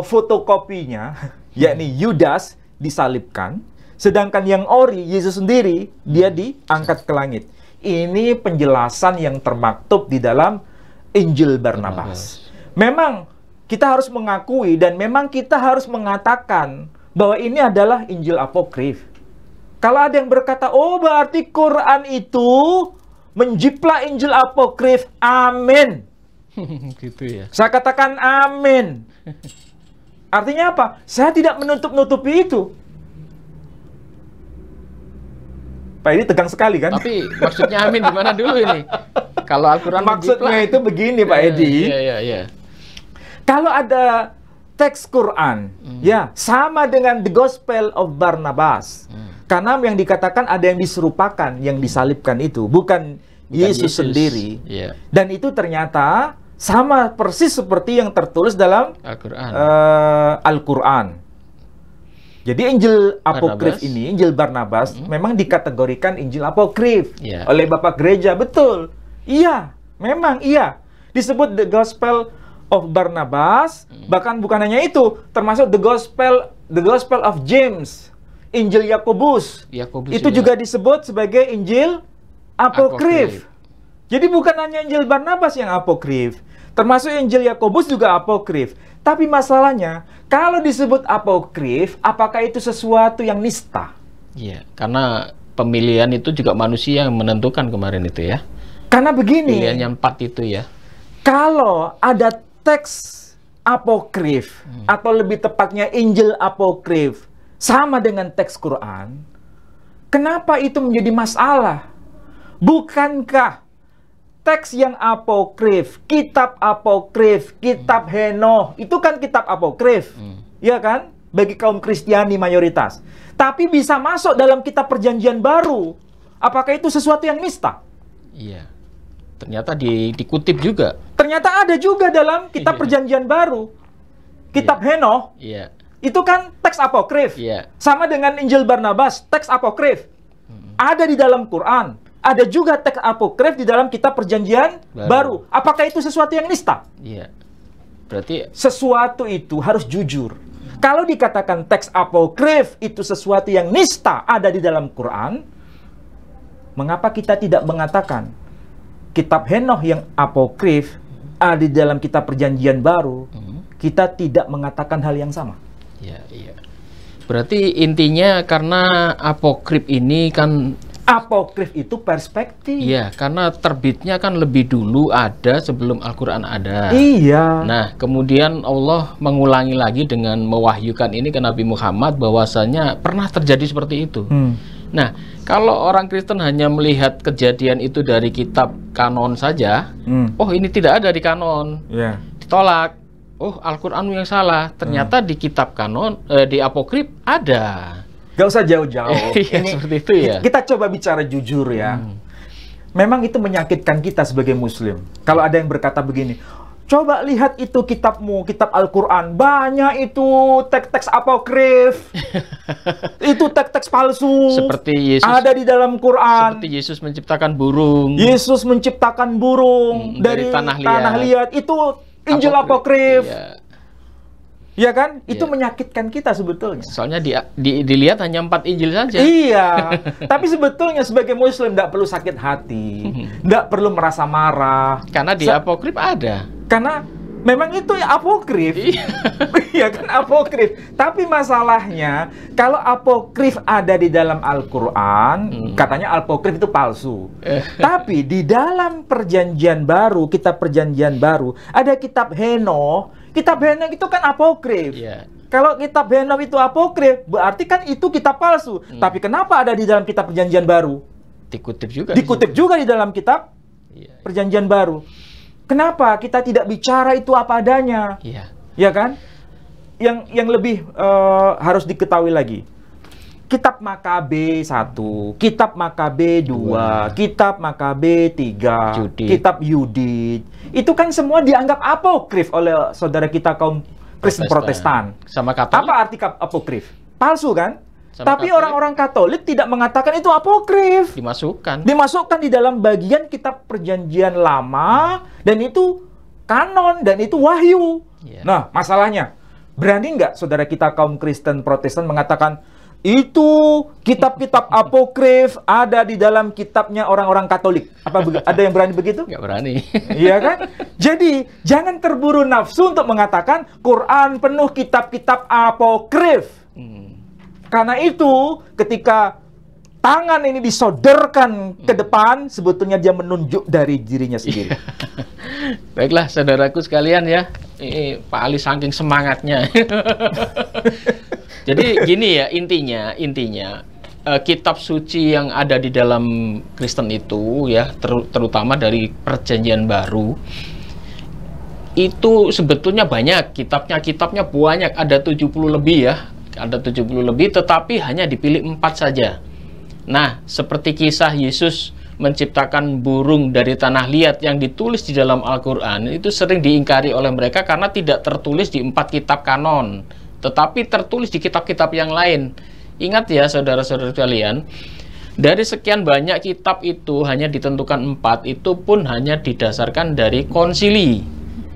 fotokopinya, yakni Yudas disalibkan, sedangkan yang ori, Yesus sendiri, dia diangkat ke langit. Ini penjelasan yang termaktub di dalam Injil Barnabas. Memang kita harus mengakui dan memang kita harus mengatakan bahwa ini adalah Injil apokrif. Kalau ada yang berkata, oh berarti Quran itu menjiplak Injil apokrif, amin. Gitu ya. Saya katakan amin. Artinya apa? Saya tidak menutup-nutupi itu. Pak ini tegang sekali kan? Tapi maksudnya amin gimana dulu ini? Kalau Al-Quran maksudnya itu begini Pak Edi. Iya. Kalau ada teks Quran, ya sama dengan The Gospel of Barnabas. Karena yang dikatakan ada yang diserupakan, yang disalibkan itu bukan Yesus sendiri. Yeah. Dan itu ternyata sama persis seperti yang tertulis dalam Al-Quran. Jadi Injil apokrif ini, Injil Barnabas, memang dikategorikan Injil apokrif oleh Bapak Gereja. Betul. Iya, memang iya. Disebut The Gospel of Barnabas, bahkan bukan hanya itu, termasuk The Gospel of James, Injil Yakobus itu juga disebut sebagai Injil apokrif. Jadi bukan hanya Injil Barnabas yang apokrif, termasuk Injil Yakobus juga apokrif. Tapi masalahnya, kalau disebut apokrif, apakah itu sesuatu yang nista? Iya, karena pemilihan itu juga manusia yang menentukan kemarin itu ya. Karena begini, pilihan yang 4 itu ya. Kalau ada teks apokrif, atau lebih tepatnya Injil apokrif, sama dengan teks Quran, kenapa itu menjadi masalah? Bukankah teks yang apokrif, kitab Henoh, itu kan kitab apokrif. Ya kan? Bagi kaum Kristiani mayoritas. Tapi bisa masuk dalam kitab Perjanjian Baru. Apakah itu sesuatu yang nista? Iya. Ternyata dikutip juga. Ternyata ada juga dalam kitab Perjanjian Baru. Kitab Henoh. Iya. Itu kan teks apokrif. Iya. Sama dengan Injil Barnabas, teks apokrif. Ada di dalam Quran. Ada juga teks apokrif di dalam kitab Perjanjian Baru. Apakah itu sesuatu yang nista? Iya. Berarti sesuatu itu harus jujur. Kalau dikatakan teks apokrif itu sesuatu yang nista ada di dalam Quran, mengapa kita tidak mengatakan kitab Henoh yang apokrif ada di dalam kitab Perjanjian Baru? Kita tidak mengatakan hal yang sama. Iya, iya. Berarti intinya karena apokrif ini kan, apokrif itu perspektif. iya, karena terbitnya kan lebih dulu ada sebelum Al-Quran ada. Iya. Nah, kemudian Allah mengulangi lagi dengan mewahyukan ini ke Nabi Muhammad bahwasanya pernah terjadi seperti itu. Nah, kalau orang Kristen hanya melihat kejadian itu dari kitab kanon saja, oh ini tidak ada di kanon, ditolak. Oh, Al-Quranmu yang salah. Ternyata di kitab kanon, di apokrif ada. Gak usah jauh-jauh. Ini seperti itu ya. Kita coba bicara jujur ya. Memang itu menyakitkan kita sebagai Muslim. Kalau ada yang berkata begini, coba lihat itu kitabmu, kitab Al-Quran. Banyak itu teks-teks apokrif. Itu teks-teks palsu. Seperti Yesus. Ada di dalam Quran. Seperti Yesus menciptakan burung. Yesus menciptakan burung dari tanah liat. Itu Injil apokrif. Iya. Ya kan? Itu menyakitkan kita sebetulnya. Soalnya dilihat hanya 4 Injil saja. Iya. Tapi sebetulnya sebagai Muslim tidak perlu sakit hati, tidak perlu merasa marah. Karena di apokrif ada. Karena memang itu ya apokrif. Iya kan, apokrif. Tapi masalahnya kalau apokrif ada di dalam Al-Quran, katanya apokrif itu palsu. Tapi di dalam Perjanjian Baru, kitab Perjanjian Baru, ada kitab Henoh. Kitab Henoh itu kan apokrif. Kalau kitab Henoh itu apokrif, berarti kan itu kitab palsu. Tapi kenapa ada di dalam kitab Perjanjian Baru? Dikutip juga. Dikutip juga di dalam kitab Perjanjian Baru. Kenapa kita tidak bicara itu apa adanya? Ya kan? Yang lebih harus diketahui lagi. Kitab Makabe 1, Kitab Makabe 2, Kitab Makabe 3, Kitab Yudit. Itu kan semua dianggap apokrif oleh saudara kita kaum Kristen Protestan. Sama Katolik. Apa arti apokrif? Palsu kan? Tapi orang-orang Katolik tidak mengatakan itu apokrif. Dimasukkan di dalam bagian kitab Perjanjian Lama, dan itu kanon, dan itu wahyu. Nah, masalahnya, berani nggak saudara kita kaum Kristen Protestan mengatakan itu kitab-kitab apokrif ada di dalam kitabnya orang-orang Katolik? Apa ada yang berani begitu? Nggak berani. Iya kan? Jadi, jangan terburu nafsu untuk mengatakan Quran penuh kitab-kitab apokrif. Karena itu, ketika tangan ini disodorkan ke depan, sebetulnya dia menunjuk dari dirinya sendiri. Baiklah, saudaraku sekalian ya. Pak Ali saking semangatnya. Jadi gini ya, intinya kitab suci yang ada di dalam Kristen itu ya, terutama dari Perjanjian Baru, itu sebetulnya banyak, kitabnya banyak, ada 70 lebih ya. Ada 70 lebih, tetapi hanya dipilih 4 saja. Nah, seperti kisah Yesus menciptakan burung dari tanah liat yang ditulis di dalam Al-Quran, itu sering diingkari oleh mereka karena tidak tertulis di 4 kitab kanon, tetapi tertulis di kitab-kitab yang lain. Ingat ya saudara-saudara sekalian, dari sekian banyak kitab itu hanya ditentukan 4, itu pun hanya didasarkan dari konsili.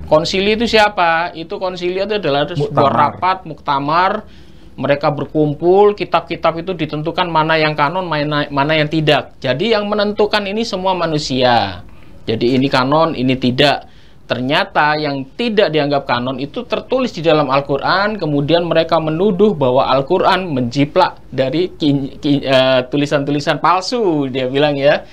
Konsili itu siapa? Itu konsili itu adalah sebuah rapat, muktamar. Mereka berkumpul, kitab-kitab itu ditentukan mana yang kanon, mana yang tidak. Jadi yang menentukan ini semua manusia. Jadi ini kanon, ini tidak. Ternyata yang tidak dianggap kanon itu tertulis di dalam Al-Quran. Kemudian mereka menuduh bahwa Al-Quran menjiplak dari tulisan-tulisan palsu, dia bilang ya.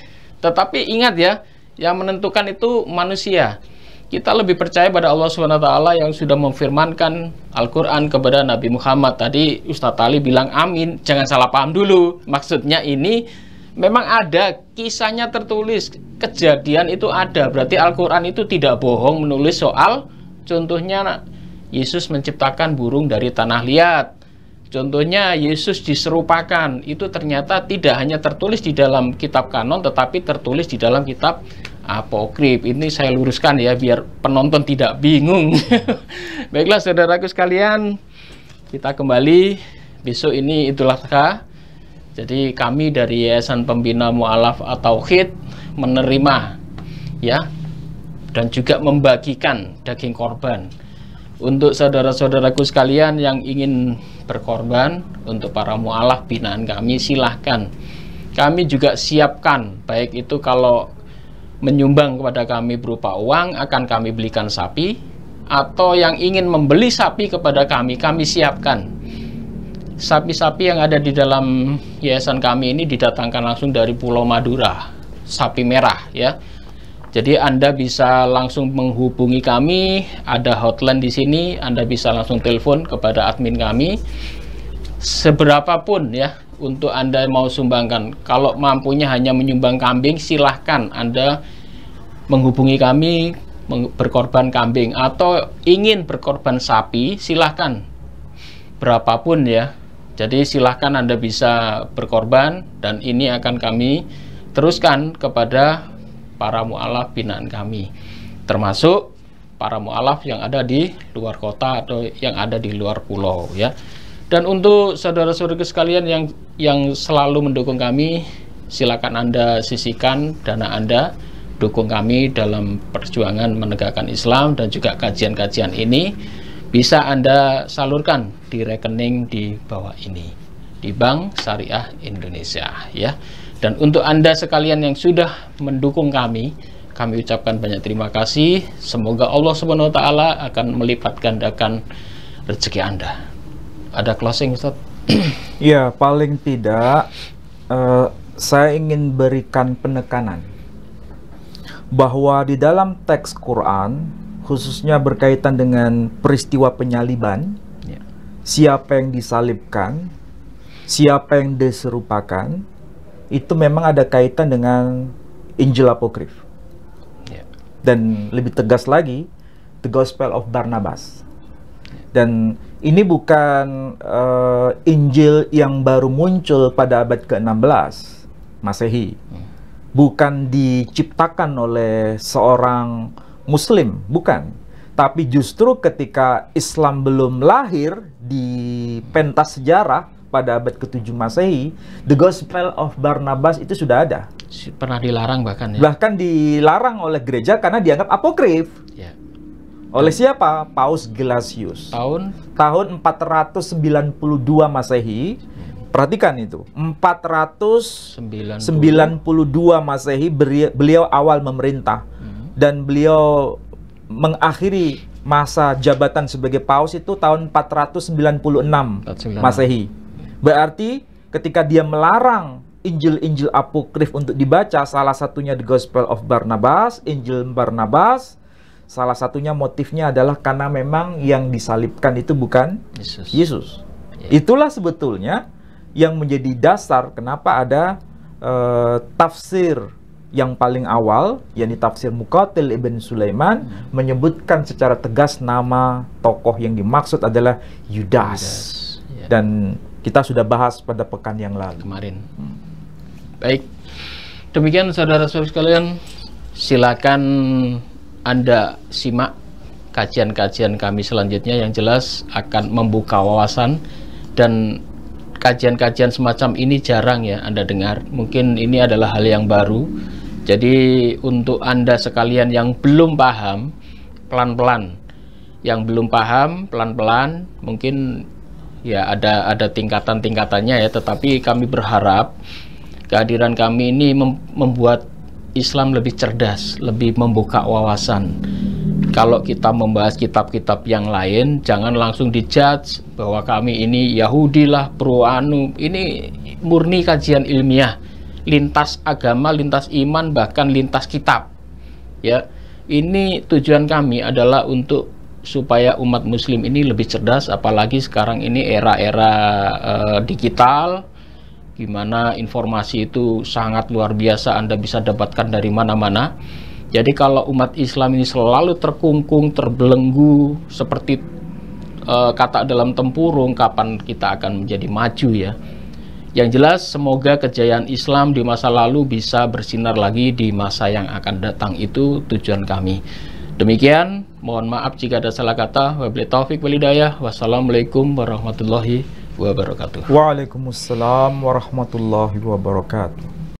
Tetapi ingat ya, yang menentukan itu manusia. Kita lebih percaya pada Allah SWT yang sudah memfirmankan Al-Quran kepada Nabi Muhammad. Tadi Ustadz Ali bilang amin, jangan salah paham dulu. Maksudnya ini memang ada kisahnya tertulis, kejadian itu ada. Berarti Al-Quran itu tidak bohong menulis soal, contohnya Yesus menciptakan burung dari tanah liat. Contohnya Yesus diserupakan, itu ternyata tidak hanya tertulis di dalam kitab kanon, tetapi tertulis di dalam kitab apokrif. Ini saya luruskan ya, biar penonton tidak bingung. Baiklah saudaraku sekalian, kita kembali. Besok ini Idul Adha. Jadi kami dari Yayasan Pembina Mu'alaf at-Tauhid menerima ya, dan juga membagikan daging korban untuk saudara-saudaraku sekalian yang ingin berkorban untuk para mu'alaf binaan kami. Silahkan, kami juga siapkan, baik itu kalau menyumbang kepada kami berupa uang, akan kami belikan sapi, atau yang ingin membeli sapi kepada kami siapkan. Sapi-sapi yang ada di dalam yayasan kami ini didatangkan langsung dari Pulau Madura, sapi merah ya. Jadi Anda bisa langsung menghubungi kami, ada hotline di sini, Anda bisa langsung telepon kepada admin kami. Seberapapun ya untuk Anda mau sumbangkan. Kalau mampunya hanya menyumbang kambing, silahkan Anda menghubungi kami berkorban kambing, atau ingin berkorban sapi, silahkan. Berapapun ya. Jadi silahkan Anda bisa berkorban, dan ini akan kami teruskan kepada para mu'alaf binaan kami, termasuk para mu'alaf yang ada di luar kota atau yang ada di luar pulau ya. Dan untuk saudara-saudara sekalian yang selalu mendukung kami, silakan Anda sisihkan dana Anda, dukung kami dalam perjuangan menegakkan Islam, dan juga kajian-kajian ini bisa Anda salurkan di rekening di bawah ini, di Bank Syariah Indonesia ya. Dan untuk Anda sekalian yang sudah mendukung kami ucapkan banyak terima kasih. Semoga Allah SWT akan melipat gandakan rezeki Anda. Ada closing, Ustaz? Ya, paling tidak saya ingin berikan penekanan bahwa di dalam teks Quran, khususnya berkaitan dengan peristiwa penyaliban, ya, siapa yang disalibkan, siapa yang diserupakan, itu memang ada kaitan dengan Injil Apokrif. Yeah. Dan lebih tegas lagi, The Gospel of Barnabas. Dan ini bukan Injil yang baru muncul pada abad ke-16 Masehi. Bukan diciptakan oleh seorang Muslim, bukan. Tapi justru ketika Islam belum lahir di pentas sejarah, pada abad ke-7 Masehi, The Gospel of Barnabas itu sudah ada. Pernah dilarang bahkan ya? Bahkan dilarang oleh gereja karena dianggap apokrif. Ya. Oleh siapa? Paus Gelasius. Tahun 492 Masehi. Perhatikan itu. 492 Masehi beliau awal memerintah. Dan beliau mengakhiri masa jabatan sebagai paus itu tahun 496 Masehi. Berarti ketika dia melarang Injil-Injil apokrif untuk dibaca, salah satunya The Gospel of Barnabas, Injil Barnabas, salah satunya motifnya adalah karena memang yang disalibkan itu bukan Yesus. Itulah sebetulnya yang menjadi dasar kenapa ada tafsir yang paling awal, yakni tafsir Muqatil Ibn Sulaiman, menyebutkan secara tegas nama tokoh yang dimaksud adalah Yudas. Dan kita sudah bahas pada pekan yang lalu. Kemarin. Baik. Demikian saudara-saudara sekalian, silakan Anda simak kajian-kajian kami selanjutnya yang jelas akan membuka wawasan, dan kajian-kajian semacam ini jarang ya Anda dengar. Mungkin ini adalah hal yang baru. Jadi untuk Anda sekalian yang belum paham, pelan-pelan. Yang belum paham, pelan-pelan, mungkin ya ada tingkatan-tingkatannya ya, tetapi kami berharap kehadiran kami ini membuat Islam lebih cerdas, lebih membuka wawasan. Kalau kita membahas kitab-kitab yang lain, jangan langsung dijudge bahwa kami ini Yahudi lah, pro anu. Ini murni kajian ilmiah, lintas agama, lintas iman, bahkan lintas kitab. Ya, ini tujuan kami adalah untuk supaya umat muslim ini lebih cerdas, apalagi sekarang ini era-era digital, gimana informasi itu sangat luar biasa, Anda bisa dapatkan dari mana-mana. Jadi kalau umat Islam ini selalu terkungkung, terbelenggu seperti kata dalam tempurung, kapan kita akan menjadi maju ya. Yang jelas semoga kejayaan Islam di masa lalu bisa bersinar lagi di masa yang akan datang, itu tujuan kami. Demikian, mohon maaf jika ada salah kata. Wabillahi taufik wal hidayah. Wassalamualaikum warahmatullahi wabarakatuh. Waalaikumsalam warahmatullahi wabarakatuh.